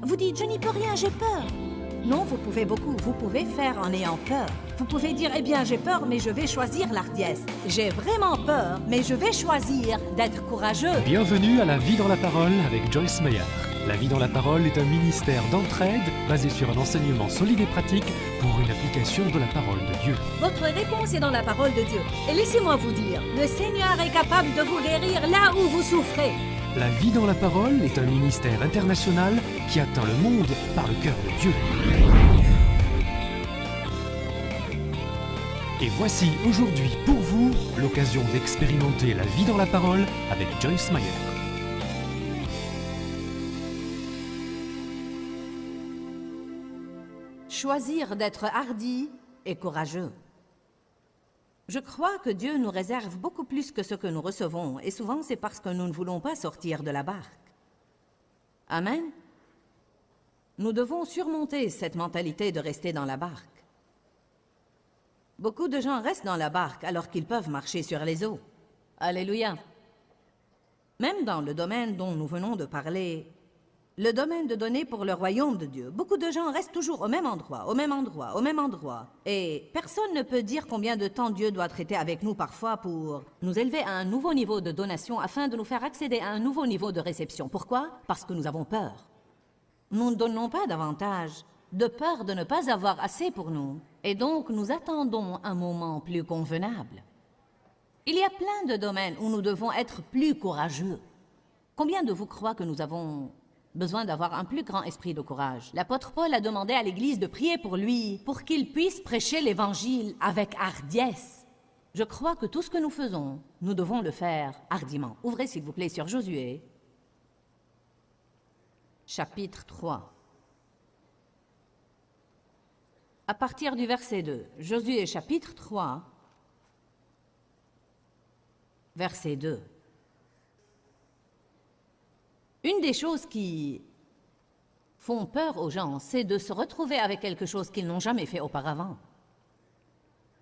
Vous dites, je n'y peux rien, j'ai peur. Non, vous pouvez beaucoup. Vous pouvez faire en ayant peur. Vous pouvez dire, eh bien, j'ai peur, mais je vais choisir l'ardiesse. J'ai vraiment peur, mais je vais choisir d'être courageux. Bienvenue à La Vie dans la Parole avec Joyce Meyer. La Vie dans la Parole est un ministère d'entraide basé sur un enseignement solide et pratique pour une application de la parole de Dieu. Votre réponse est dans la parole de Dieu. Et laissez-moi vous dire, le Seigneur est capable de vous guérir là où vous souffrez. La Vie dans la Parole est un ministère international qui atteint le monde par le cœur de Dieu. Et voici aujourd'hui pour vous l'occasion d'expérimenter la vie dans la parole avec Joyce Meyer. Choisir d'être hardi et courageux. Je crois que Dieu nous réserve beaucoup plus que ce que nous recevons, et souvent c'est parce que nous ne voulons pas sortir de la barque. Amen. Nous devons surmonter cette mentalité de rester dans la barque. Beaucoup de gens restent dans la barque alors qu'ils peuvent marcher sur les eaux. Alléluia. Même dans le domaine dont nous venons de parler, le domaine de donner pour le royaume de Dieu, beaucoup de gens restent toujours au même endroit, au même endroit, au même endroit. Et personne ne peut dire combien de temps Dieu doit traiter avec nous parfois pour nous élever à un nouveau niveau de donation afin de nous faire accéder à un nouveau niveau de réception. Pourquoi? Parce que nous avons peur. Nous ne donnons pas davantage, de peur de ne pas avoir assez pour nous. Et donc, nous attendons un moment plus convenable. Il y a plein de domaines où nous devons être plus courageux. Combien de vous croient que nous avons besoin d'avoir un plus grand esprit de courage? L'apôtre Paul a demandé à l'Église de prier pour lui, pour qu'il puisse prêcher l'Évangile avec hardiesse. Je crois que tout ce que nous faisons, nous devons le faire hardiment. Ouvrez s'il vous plaît sur Josué, chapitre 3. À partir du verset 2, Josué chapitre 3, verset 2. Une des choses qui font peur aux gens, c'est de se retrouver avec quelque chose qu'ils n'ont jamais fait auparavant.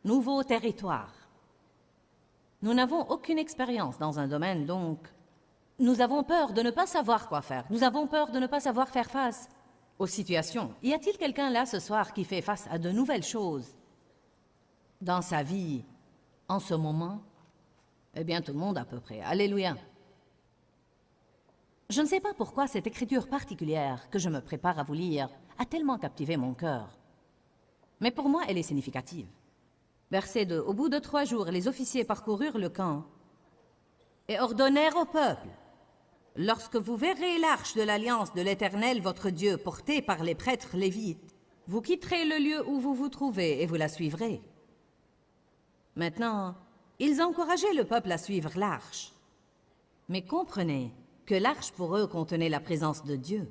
Nouveau territoire. Nous n'avons aucune expérience dans un domaine, donc nous avons peur de ne pas savoir quoi faire. Nous avons peur de ne pas savoir faire face aux situations. Y a-t-il quelqu'un là ce soir qui fait face à de nouvelles choses dans sa vie en ce moment? Eh bien, tout le monde à peu près. Alléluia. Je ne sais pas pourquoi cette écriture particulière que je me prépare à vous lire a tellement captivé mon cœur. Mais pour moi, elle est significative. Verset 2. Au bout de 3 jours, les officiers parcoururent le camp et ordonnèrent au peuple: lorsque vous verrez l'arche de l'alliance de l'Éternel, votre Dieu, portée par les prêtres lévites, vous quitterez le lieu où vous vous trouvez et vous la suivrez. Maintenant, ils encourageaient le peuple à suivre l'arche. Mais comprenez que l'arche pour eux contenait la présence de Dieu.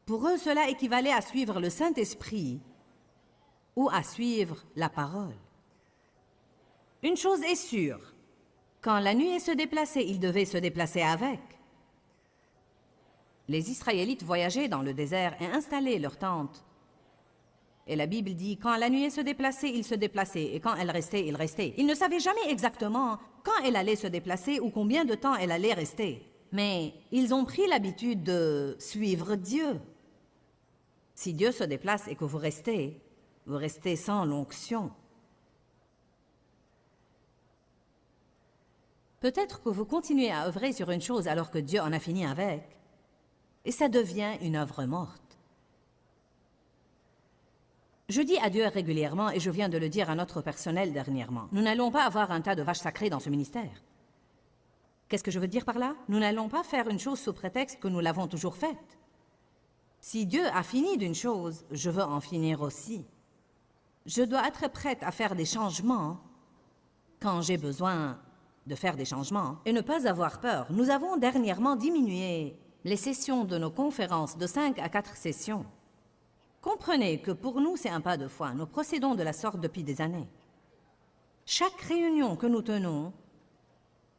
Pour eux, cela équivalait à suivre le Saint-Esprit ou à suivre la parole. Une chose est sûre, quand la nuée se déplaçait, ils devaient se déplacer avec. Les Israélites voyageaient dans le désert et installaient leurs tentes. Et la Bible dit, quand la nuée se déplaçait, ils se déplaçaient, et quand elle restait, ils restaient. Ils ne savaient jamais exactement quand elle allait se déplacer ou combien de temps elle allait rester. Mais ils ont pris l'habitude de suivre Dieu. Si Dieu se déplace et que vous restez sans l'onction. Peut-être que vous continuez à œuvrer sur une chose alors que Dieu en a fini avec, et ça devient une œuvre morte. Je dis à Dieu régulièrement, et je viens de le dire à notre personnel dernièrement, nous n'allons pas avoir un tas de vaches sacrées dans ce ministère. Qu'est-ce que je veux dire par là? Nous n'allons pas faire une chose sous prétexte que nous l'avons toujours faite. Si Dieu a fini d'une chose, je veux en finir aussi. Je dois être prête à faire des changements quand j'ai besoin de faire des changements et ne pas avoir peur. Nous avons dernièrement diminué les sessions de nos conférences de 5 à 4 sessions. Comprenez que pour nous, c'est un pas de foi. Nous procédons de la sorte depuis des années. Chaque réunion que nous tenons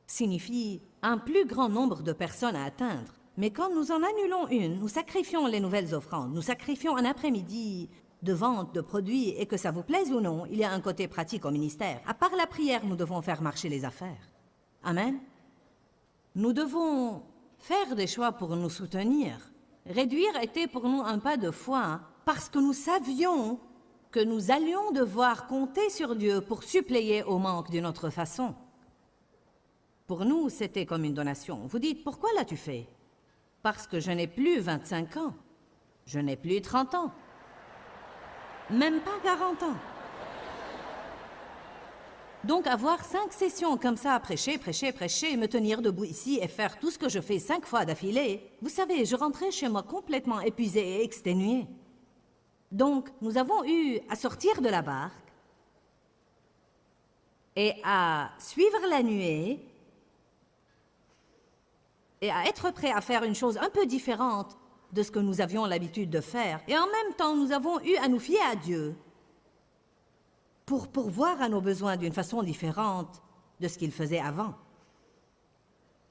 signifie un plus grand nombre de personnes à atteindre. Mais quand nous en annulons une, nous sacrifions les nouvelles offrandes, nous sacrifions un après-midi de vente de produits, et que ça vous plaise ou non, il y a un côté pratique au ministère. À part la prière, nous devons faire marcher les affaires. Amen. Nous devons faire des choix pour nous soutenir. Réduire était pour nous un pas de foi, hein, parce que nous savions que nous allions devoir compter sur Dieu pour suppléer au manque d'une autre façon. Pour nous, c'était comme une donation. Vous dites, pourquoi l'as-tu fait? Parce que je n'ai plus 25 ans. Je n'ai plus 30 ans. Même pas 40 ans. Donc avoir 5 sessions comme ça, prêcher, me tenir debout ici et faire tout ce que je fais 5 fois d'affilée, vous savez, je rentrais chez moi complètement épuisée et exténuée. Donc, nous avons eu à sortir de la barque et à suivre la nuée et à être prêts à faire une chose un peu différente de ce que nous avions l'habitude de faire. Et en même temps, nous avons eu à nous fier à Dieu pour pourvoir à nos besoins d'une façon différente de ce qu'il faisait avant.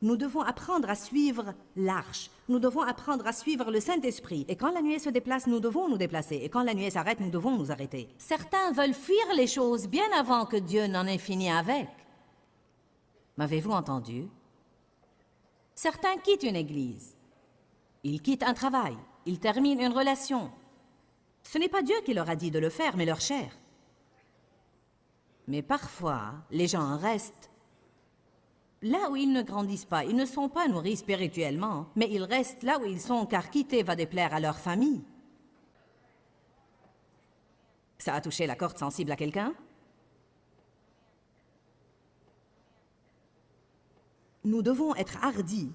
Nous devons apprendre à suivre l'arche. Nous devons apprendre à suivre le Saint-Esprit. Et quand la nuée se déplace, nous devons nous déplacer. Et quand la nuée s'arrête, nous devons nous arrêter. Certains veulent fuir les choses bien avant que Dieu n'en ait fini avec. M'avez-vous entendu? Certains quittent une église. Ils quittent un travail. Ils terminent une relation. Ce n'est pas Dieu qui leur a dit de le faire, mais leur chair. Mais parfois, les gens restent là où ils ne grandissent pas. Ils ne sont pas nourris spirituellement, mais ils restent là où ils sont, car quitter va déplaire à leur famille. Ça a touché la corde sensible à quelqu'un? Nous devons être hardis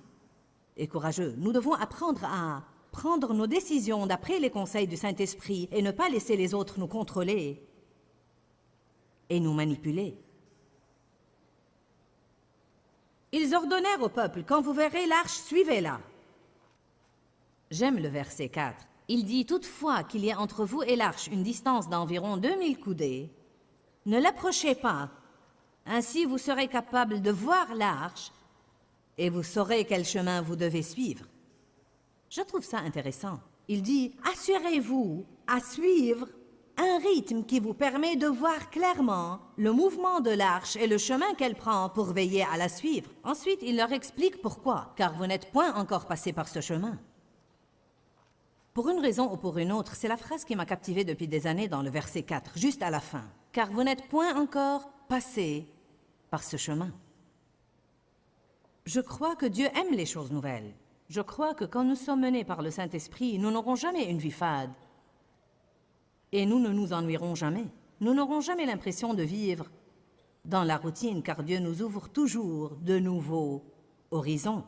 et courageux. Nous devons apprendre à prendre nos décisions d'après les conseils du Saint-Esprit et ne pas laisser les autres nous contrôler et nous manipuler. Ils ordonnèrent au peuple, « Quand vous verrez l'arche, suivez-la. » J'aime le verset 4. Il dit, « Toutefois qu'il y ait entre vous et l'arche une distance d'environ 2000 coudées, ne l'approchez pas. Ainsi vous serez capable de voir l'arche et vous saurez quel chemin vous devez suivre. » Je trouve ça intéressant. Il dit, « Assurez-vous à suivre un rythme qui vous permet de voir clairement le mouvement de l'arche et le chemin qu'elle prend pour veiller à la suivre. » Ensuite, il leur explique pourquoi, car vous n'êtes point encore passé par ce chemin. Pour une raison ou pour une autre, c'est la phrase qui m'a captivée depuis des années dans le verset 4, juste à la fin. Car vous n'êtes point encore passé par ce chemin. Je crois que Dieu aime les choses nouvelles. Je crois que quand nous sommes menés par le Saint-Esprit, nous n'aurons jamais une vie fade. Et nous ne nous ennuierons jamais. Nous n'aurons jamais l'impression de vivre dans la routine, car Dieu nous ouvre toujours de nouveaux horizons.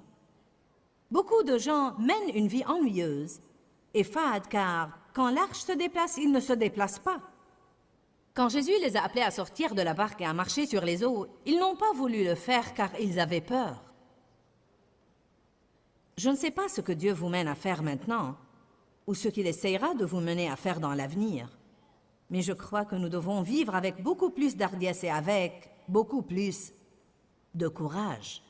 Beaucoup de gens mènent une vie ennuyeuse et fade, car quand l'arche se déplace, il ne se déplace pas. Quand Jésus les a appelés à sortir de la barque et à marcher sur les eaux, ils n'ont pas voulu le faire car ils avaient peur. Je ne sais pas ce que Dieu vous mène à faire maintenant, ou ce qu'il essayera de vous mener à faire dans l'avenir. Mais je crois que nous devons vivre avec beaucoup plus d'hardiesse et avec beaucoup plus de courage.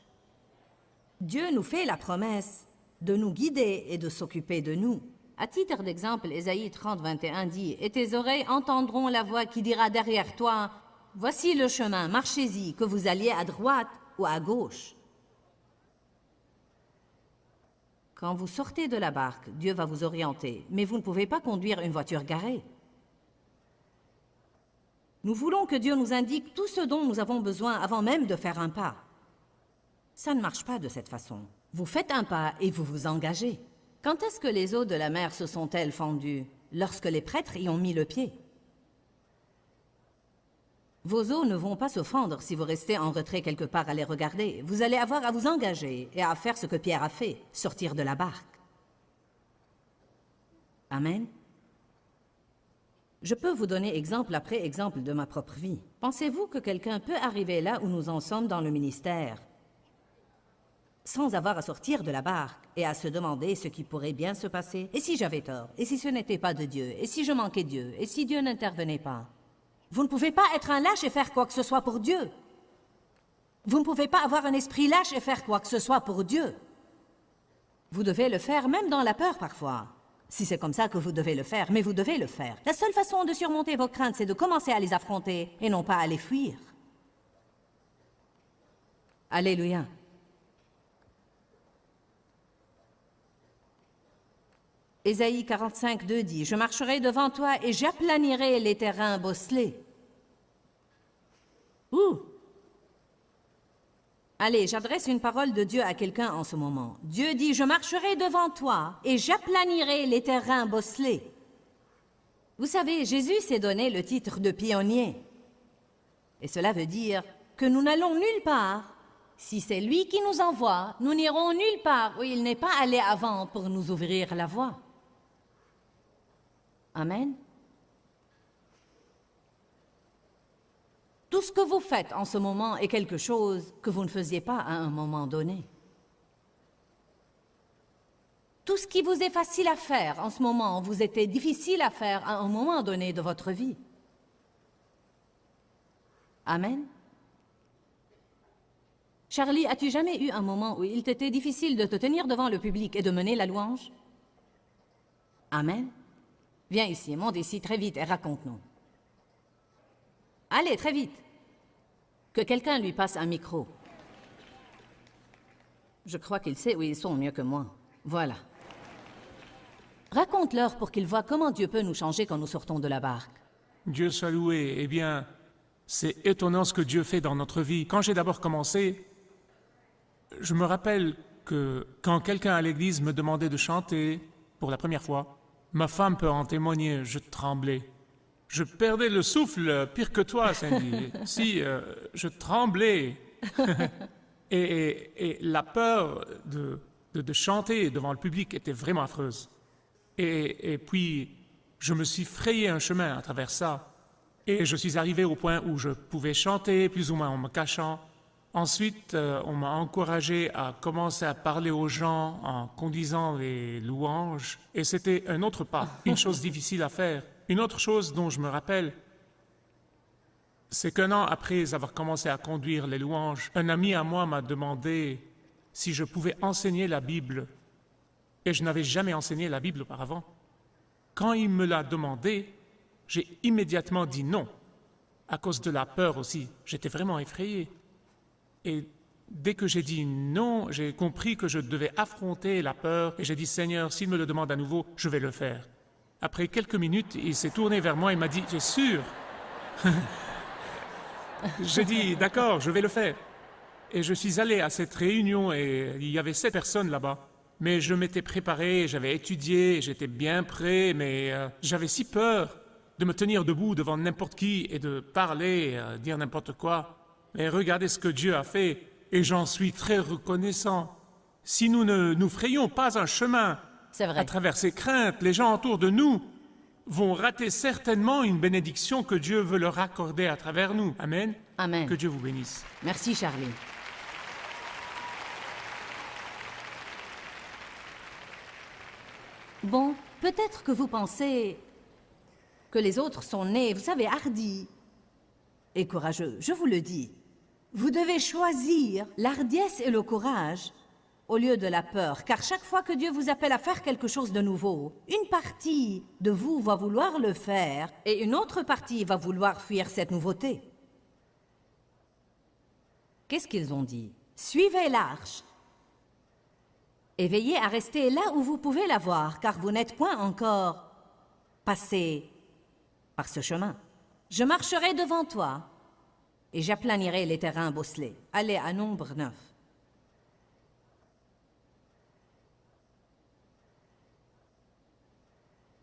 Dieu nous fait la promesse de nous guider et de s'occuper de nous. À titre d'exemple, Ésaïe 30, 21 dit « Et tes oreilles entendront la voix qui dira derrière toi, voici le chemin, marchez-y, que vous alliez à droite ou à gauche. » Quand vous sortez de la barque, Dieu va vous orienter, mais vous ne pouvez pas conduire une voiture garée. Nous voulons que Dieu nous indique tout ce dont nous avons besoin avant même de faire un pas. Ça ne marche pas de cette façon. Vous faites un pas et vous vous engagez. Quand est-ce que les eaux de la mer se sont-elles fendues? Lorsque les prêtres y ont mis le pied. Vos eaux ne vont pas se fendre si vous restez en retrait quelque part à les regarder. Vous allez avoir à vous engager et à faire ce que Pierre a fait, sortir de la barque. Amen. Je peux vous donner exemple après exemple de ma propre vie. Pensez-vous que quelqu'un peut arriver là où nous en sommes dans le ministère sans avoir à sortir de la barque et à se demander ce qui pourrait bien se passer? Et si j'avais tort? Et si ce n'était pas de Dieu? Et si je manquais Dieu? Et si Dieu n'intervenait pas? Vous ne pouvez pas être un lâche et faire quoi que ce soit pour Dieu. Vous ne pouvez pas avoir un esprit lâche et faire quoi que ce soit pour Dieu. Vous devez le faire même dans la peur parfois. Si c'est comme ça que vous devez le faire, mais vous devez le faire. La seule façon de surmonter vos craintes, c'est de commencer à les affronter et non pas à les fuir. Alléluia. Ésaïe 45, 2 dit « Je marcherai devant toi et j'aplanirai les terrains bosselés. » Ouh! Allez, j'adresse une parole de Dieu à quelqu'un en ce moment. Dieu dit « Je marcherai devant toi et j'aplanirai les terrains bosselés. » Vous savez, Jésus s'est donné le titre de pionnier. Et cela veut dire que nous n'allons nulle part. Si c'est lui qui nous envoie, nous n'irons nulle part où il n'est pas allé avant pour nous ouvrir la voie. Amen. Tout ce que vous faites en ce moment est quelque chose que vous ne faisiez pas à un moment donné. Tout ce qui vous est facile à faire en ce moment vous était difficile à faire à un moment donné de votre vie. Amen. Charlie, as-tu jamais eu un moment où il t'était difficile de te tenir devant le public et de mener la louange? Amen. Viens ici, monte ici très vite et raconte-nous. Allez, très vite. Que quelqu'un lui passe un micro. Je crois qu'il sait où ils sont mieux que moi. Voilà. Raconte-leur pour qu'ils voient comment Dieu peut nous changer quand nous sortons de la barque. Dieu soit loué. Eh bien, c'est étonnant ce que Dieu fait dans notre vie. Quand j'ai d'abord commencé, je me rappelle que quand quelqu'un à l'église me demandait de chanter pour la première fois, ma femme peut en témoigner, je tremblais. Je perdais le souffle, pire que toi, Cindy. Si, je tremblais. et la peur de chanter devant le public était vraiment affreuse. Et puis, je me suis frayé un chemin à travers ça. Et je suis arrivé au point où je pouvais chanter, plus ou moins en me cachant. Ensuite, on m'a encouragé à commencer à parler aux gens en conduisant les louanges. Et c'était un autre pas, une chose difficile à faire. Une autre chose dont je me rappelle, c'est qu'un an après avoir commencé à conduire les louanges, un ami à moi m'a demandé si je pouvais enseigner la Bible. Et je n'avais jamais enseigné la Bible auparavant. Quand il me l'a demandé, j'ai immédiatement dit non, à cause de la peur aussi. J'étais vraiment effrayé. Et dès que j'ai dit non, j'ai compris que je devais affronter la peur. Et j'ai dit, Seigneur, s'il me le demande à nouveau, je vais le faire. Après quelques minutes, il s'est tourné vers moi et m'a dit, « Tu es sûr ?» J'ai dit, « D'accord, je vais le faire. » Et je suis allé à cette réunion et il y avait 7 personnes là-bas. Mais je m'étais préparé, j'avais étudié, j'étais bien prêt, mais j'avais si peur de me tenir debout devant n'importe qui et de parler, dire n'importe quoi. Mais regardez ce que Dieu a fait, et j'en suis très reconnaissant. Si nous ne nous frayions pas un chemin à travers ces craintes, les gens autour de nous vont rater certainement une bénédiction que Dieu veut leur accorder à travers nous. Amen. Amen. Que Dieu vous bénisse. Merci, Charlie. Bon, peut-être que vous pensez que les autres sont nés, vous savez, hardis et courageux. Je vous le dis, vous devez choisir l'ardiesse et le courage au lieu de la peur, car chaque fois que Dieu vous appelle à faire quelque chose de nouveau, une partie de vous va vouloir le faire et une autre partie va vouloir fuir cette nouveauté. Qu'est-ce qu'ils ont dit? Suivez l'arche et veillez à rester là où vous pouvez la voir, car vous n'êtes point encore passé par ce chemin. Je marcherai devant toi et j'aplanirai les terrains bosselés. Allez à Nombre 9.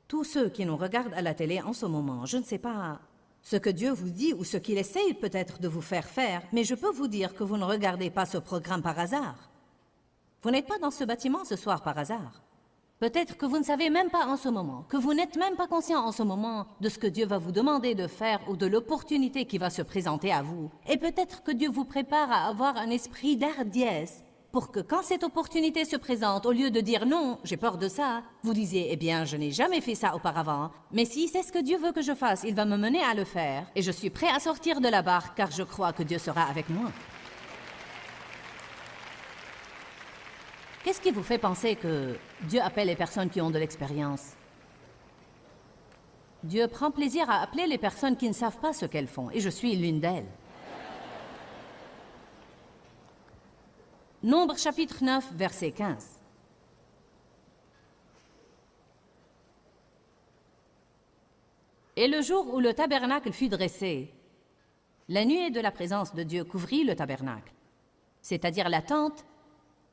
Tous ceux qui nous regardent à la télé en ce moment, je ne sais pas ce que Dieu vous dit ou ce qu'il essaye peut-être de vous faire faire, mais je peux vous dire que vous ne regardez pas ce programme par hasard. Vous n'êtes pas dans ce bâtiment ce soir par hasard. Peut-être que vous ne savez même pas en ce moment, que vous n'êtes même pas conscient en ce moment de ce que Dieu va vous demander de faire ou de l'opportunité qui va se présenter à vous. Et peut-être que Dieu vous prépare à avoir un esprit d'hardiesse pour que quand cette opportunité se présente, au lieu de dire non, j'ai peur de ça, vous disiez, eh bien, je n'ai jamais fait ça auparavant, mais si c'est ce que Dieu veut que je fasse, il va me mener à le faire, et je suis prêt à sortir de la barque car je crois que Dieu sera avec moi. Qu'est-ce qui vous fait penser que Dieu appelle les personnes qui ont de l'expérience? Dieu prend plaisir à appeler les personnes qui ne savent pas ce qu'elles font, et je suis l'une d'elles. Nombre chapitre 9, verset 15. Et le jour où le tabernacle fut dressé, la nuée de la présence de Dieu couvrit le tabernacle, c'est-à-dire la tente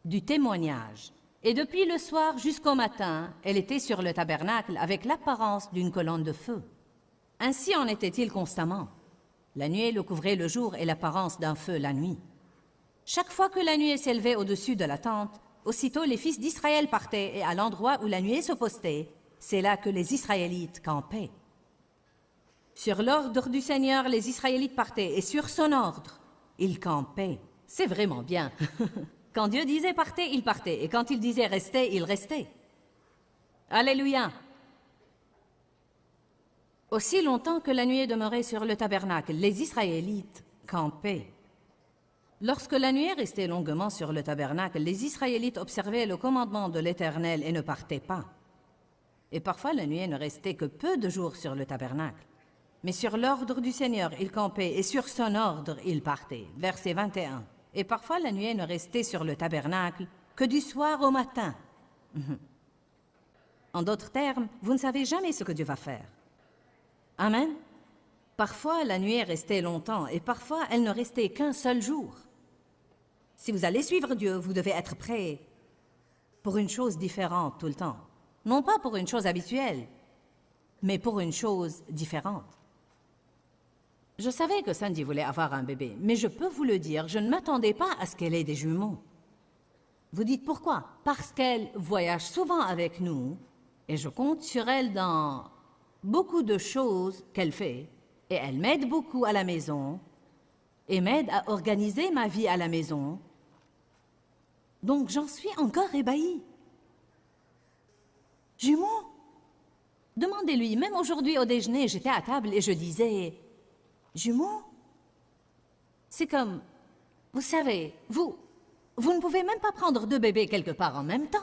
du témoignage. Et depuis le soir jusqu'au matin, elle était sur le tabernacle avec l'apparence d'une colonne de feu. Ainsi en était-il constamment. La nuée le couvrait le jour et l'apparence d'un feu la nuit. Chaque fois que la nuée s'élevait au-dessus de la tente, aussitôt les fils d'Israël partaient, et à l'endroit où la nuée se postait, c'est là que les Israélites campaient. Sur l'ordre du Seigneur, les Israélites partaient, et sur son ordre, ils campaient. C'est vraiment bien. Quand Dieu disait partez, ils partaient, et quand il disait restez, ils restaient. Alléluia! Aussi longtemps que la nuée demeurait sur le tabernacle, les Israélites campaient. Lorsque la nuée restait longuement sur le tabernacle, les Israélites observaient le commandement de l'Éternel et ne partaient pas. Et parfois la nuée ne restait que peu de jours sur le tabernacle. Mais sur l'ordre du Seigneur, ils campaient, et sur son ordre, ils partaient. Verset 21. Et parfois la nuée ne restait sur le tabernacle que du soir au matin. En d'autres termes, vous ne savez jamais ce que Dieu va faire. Amen. Parfois la nuée restait longtemps, et parfois elle ne restait qu'un seul jour. Si vous allez suivre Dieu, vous devez être prêt pour une chose différente tout le temps. Non pas pour une chose habituelle, mais pour une chose différente. Je savais que Sandy voulait avoir un bébé, mais je peux vous le dire, je ne m'attendais pas à ce qu'elle ait des jumeaux. Vous dites pourquoi? Parce qu'elle voyage souvent avec nous, et je compte sur elle dans beaucoup de choses qu'elle fait, et elle m'aide beaucoup à la maison, et m'aide à organiser ma vie à la maison. Donc j'en suis encore ébahie. Jumeaux? Demandez-lui, même aujourd'hui au déjeuner, j'étais à table et je disais... Jumeaux? C'est comme... Vous savez, vous ne pouvez même pas prendre deux bébés quelque part en même temps.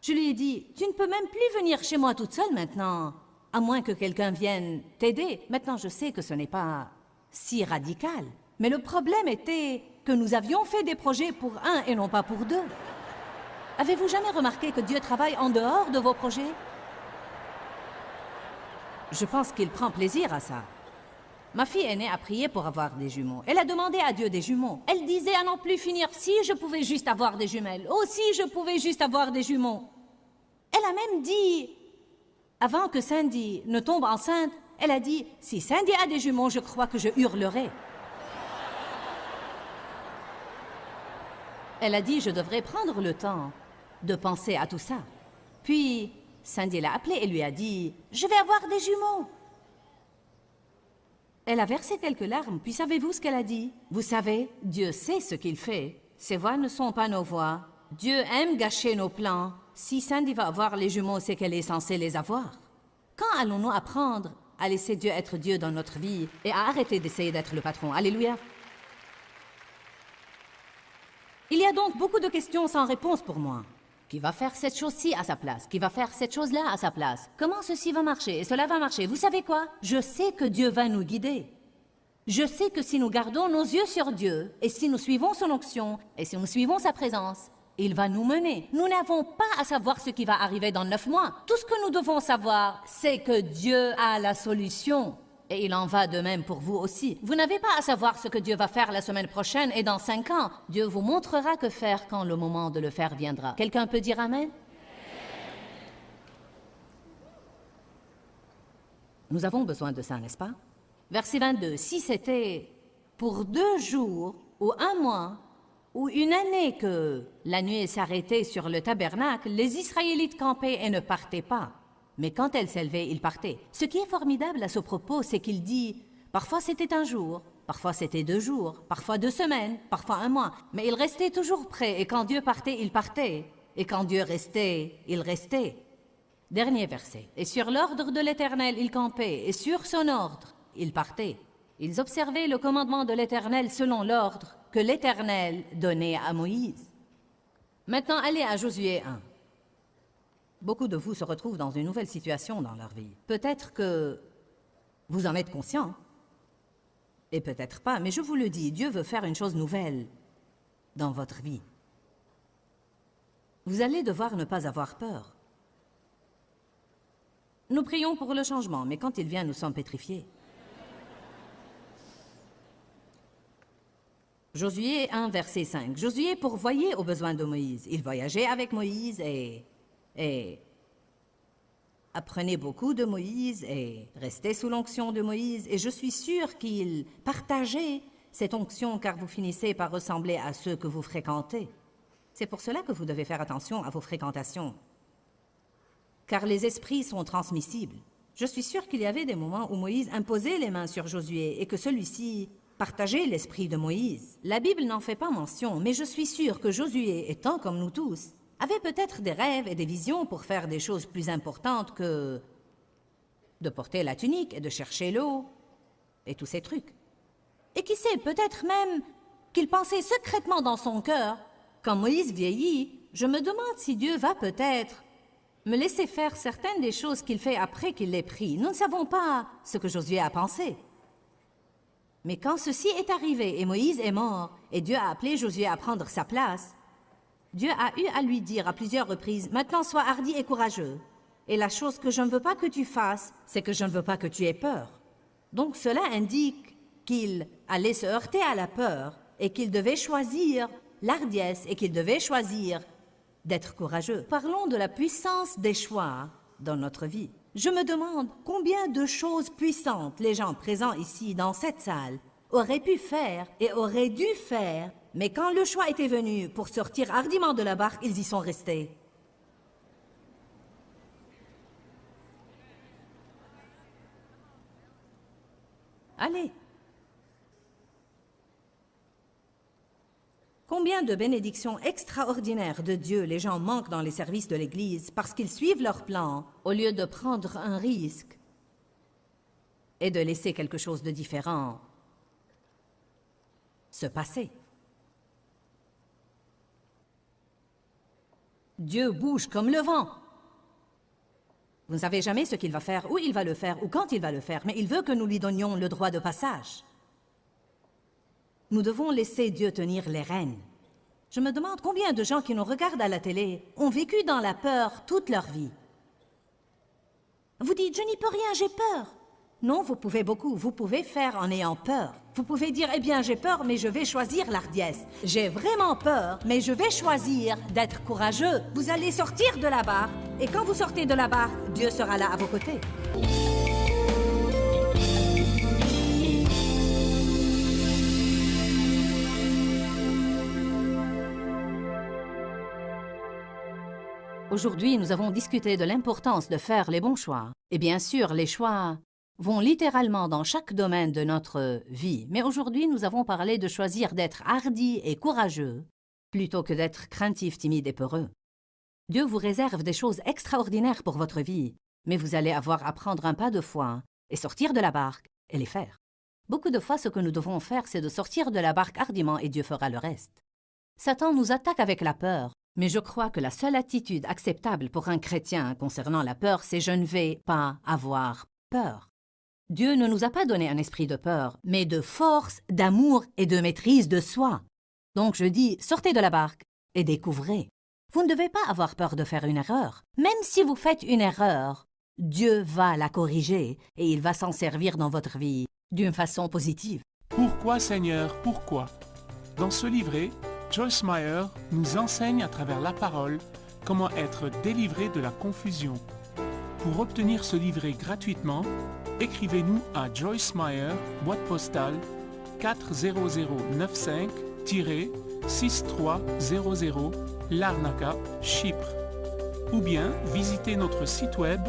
Je lui ai dit, tu ne peux même plus venir chez moi toute seule maintenant, à moins que quelqu'un vienne t'aider. Maintenant, je sais que ce n'est pas si radical. Mais le problème était que nous avions fait des projets pour un et non pas pour deux. Avez-vous jamais remarqué que Dieu travaille en dehors de vos projets? Je pense qu'il prend plaisir à ça. Ma fille aînée a prié pour avoir des jumeaux. Elle a demandé à Dieu des jumeaux. Elle disait à n'en plus finir, si je pouvais juste avoir des jumelles. Oh, si je pouvais juste avoir des jumeaux. Elle a même dit, avant que Sandy ne tombe enceinte, elle a dit, si Sandy a des jumeaux, je crois que je hurlerai. Elle a dit, je devrais prendre le temps de penser à tout ça. Puis, Sandy l'a appelée et lui a dit, je vais avoir des jumeaux. Elle a versé quelques larmes, puis savez-vous ce qu'elle a dit? Vous savez, Dieu sait ce qu'il fait. Ses voix ne sont pas nos voix. Dieu aime gâcher nos plans. Si Sandy va avoir les jumeaux, c'est qu'elle est censée les avoir. Quand allons-nous apprendre à laisser Dieu être Dieu dans notre vie et à arrêter d'essayer d'être le patron? Alléluia. Il y a donc beaucoup de questions sans réponse pour moi. Qui va faire cette chose-ci à sa place? Qui va faire cette chose-là à sa place? Comment ceci va marcher et cela va marcher? Vous savez quoi? Je sais que Dieu va nous guider. Je sais que si nous gardons nos yeux sur Dieu, et si nous suivons son onction, et si nous suivons sa présence, il va nous mener. Nous n'avons pas à savoir ce qui va arriver dans 9 mois. Tout ce que nous devons savoir, c'est que Dieu a la solution. Et il en va de même pour vous aussi. Vous n'avez pas à savoir ce que Dieu va faire la semaine prochaine et dans 5 ans. Dieu vous montrera que faire quand le moment de le faire viendra. Quelqu'un peut dire Amen? Nous avons besoin de ça, n'est-ce pas? Verset 22. Si c'était pour 2 jours ou 1 mois ou une année que la nuée s'arrêtait sur le tabernacle, les Israélites campaient et ne partaient pas. Mais quand elle s'élevait, il partait. Ce qui est formidable à ce propos, c'est qu'il dit, parfois c'était 1 jour, parfois c'était 2 jours, parfois 2 semaines, parfois 1 mois, mais il restait toujours prêt, et quand Dieu partait, il partait, et quand Dieu restait, il restait. Dernier verset. Et sur l'ordre de l'Éternel, il campait, et sur son ordre, il partait. Ils observaient le commandement de l'Éternel selon l'ordre que l'Éternel donnait à Moïse. Maintenant, allez à Josué 1. Beaucoup de vous se retrouvent dans une nouvelle situation dans leur vie. Peut-être que vous en êtes conscient, et peut-être pas, mais je vous le dis, Dieu veut faire une chose nouvelle dans votre vie. Vous allez devoir ne pas avoir peur. Nous prions pour le changement, mais quand il vient, nous sommes pétrifiés. Josué 1, verset 5. Josué pourvoyait aux besoins de Moïse. Il voyageait avec Moïse et apprenait beaucoup de Moïse et restait sous l'onction de Moïse. Et je suis sûre qu'il partageait cette onction car vous finissez par ressembler à ceux que vous fréquentez. C'est pour cela que vous devez faire attention à vos fréquentations. Car les esprits sont transmissibles. Je suis sûre qu'il y avait des moments où Moïse imposait les mains sur Josué et que celui-ci partageait l'esprit de Moïse. La Bible n'en fait pas mention, mais je suis sûre que Josué, étant comme nous tous, avait peut-être des rêves et des visions pour faire des choses plus importantes que de porter la tunique et de chercher l'eau et tous ces trucs. Et qui sait, peut-être même qu'il pensait secrètement dans son cœur, quand Moïse vieillit, je me demande si Dieu va peut-être me laisser faire certaines des choses qu'il fait après qu'il l'ait pris. Nous ne savons pas ce que Josué a pensé. Mais quand ceci est arrivé et Moïse est mort et Dieu a appelé Josué à prendre sa place, Dieu a eu à lui dire à plusieurs reprises, « Maintenant sois hardi et courageux. Et la chose que je ne veux pas que tu fasses, c'est que je ne veux pas que tu aies peur. » Donc cela indique qu'il allait se heurter à la peur et qu'il devait choisir l'hardiesse et qu'il devait choisir d'être courageux. Parlons de la puissance des choix dans notre vie. Je me demande combien de choses puissantes les gens présents ici dans cette salle auraient pu faire et auraient dû faire, mais quand le choix était venu pour sortir hardiment de la barque, ils y sont restés. Allez. Combien de bénédictions extraordinaires de Dieu les gens manquent dans les services de l'Église parce qu'ils suivent leur plan au lieu de prendre un risque et de laisser quelque chose de différent se passer. Dieu bouge comme le vent. Vous ne savez jamais ce qu'il va faire, où il va le faire, ou quand il va le faire, mais il veut que nous lui donnions le droit de passage. Nous devons laisser Dieu tenir les rênes. Je me demande combien de gens qui nous regardent à la télé ont vécu dans la peur toute leur vie. Vous dites, je n'y peux rien, j'ai peur. Non, vous pouvez beaucoup, vous pouvez faire en ayant peur. Vous pouvez dire, eh bien j'ai peur, mais je vais choisir l'hardiesse. J'ai vraiment peur, mais je vais choisir d'être courageux. Vous allez sortir de la barque, et quand vous sortez de la barque, Dieu sera là à vos côtés. Aujourd'hui, nous avons discuté de l'importance de faire les bons choix. Et bien sûr, les choix vont littéralement dans chaque domaine de notre vie. Mais aujourd'hui, nous avons parlé de choisir d'être hardi et courageux plutôt que d'être craintif, timide et peureux. Dieu vous réserve des choses extraordinaires pour votre vie, mais vous allez avoir à prendre un pas de foi et sortir de la barque et les faire. Beaucoup de fois, ce que nous devons faire, c'est de sortir de la barque hardiment et Dieu fera le reste. Satan nous attaque avec la peur. Mais je crois que la seule attitude acceptable pour un chrétien concernant la peur, c'est « je ne vais pas avoir peur ». Dieu ne nous a pas donné un esprit de peur, mais de force, d'amour et de maîtrise de soi. Donc je dis, sortez de la barque et découvrez. Vous ne devez pas avoir peur de faire une erreur. Même si vous faites une erreur, Dieu va la corriger et il va s'en servir dans votre vie d'une façon positive. Pourquoi, Seigneur, pourquoi? Dans ce livret, Joyce Meyer nous enseigne à travers la parole comment être délivré de la confusion. Pour obtenir ce livret gratuitement, écrivez-nous à Joyce Meyer, boîte postale 40095-6300 Larnaca, Chypre. Ou bien visitez notre site web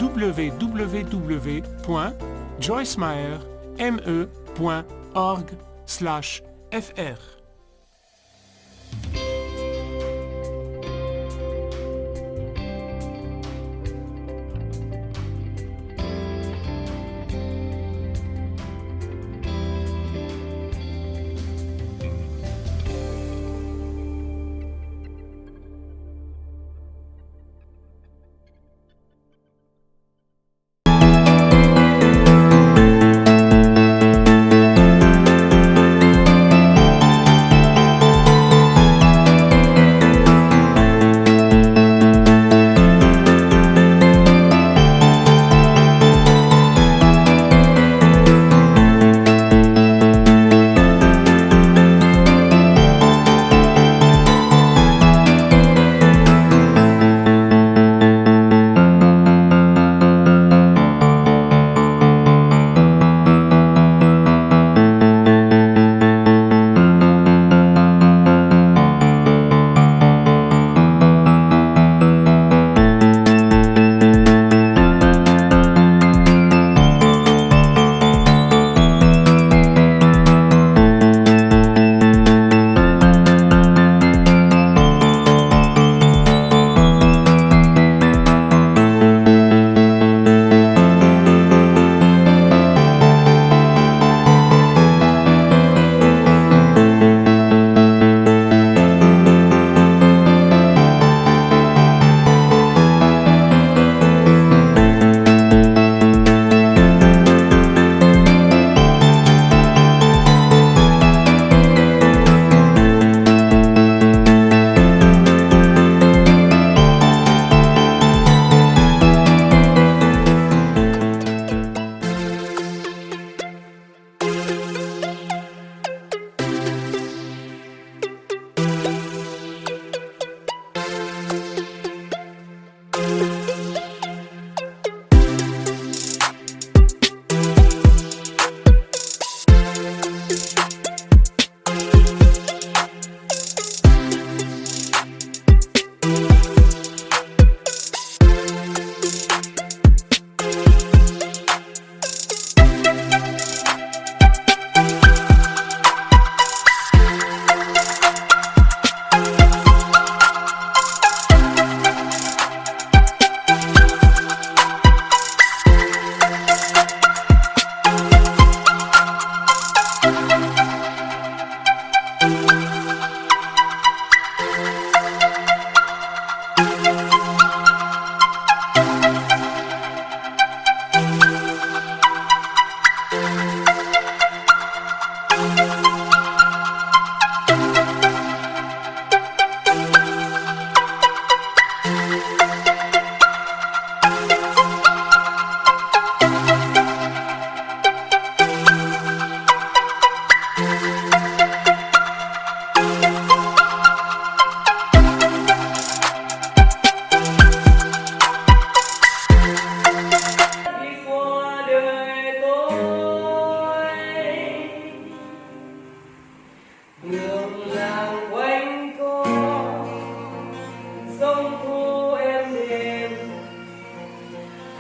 www.joycemeyer.org/fr.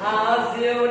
Azul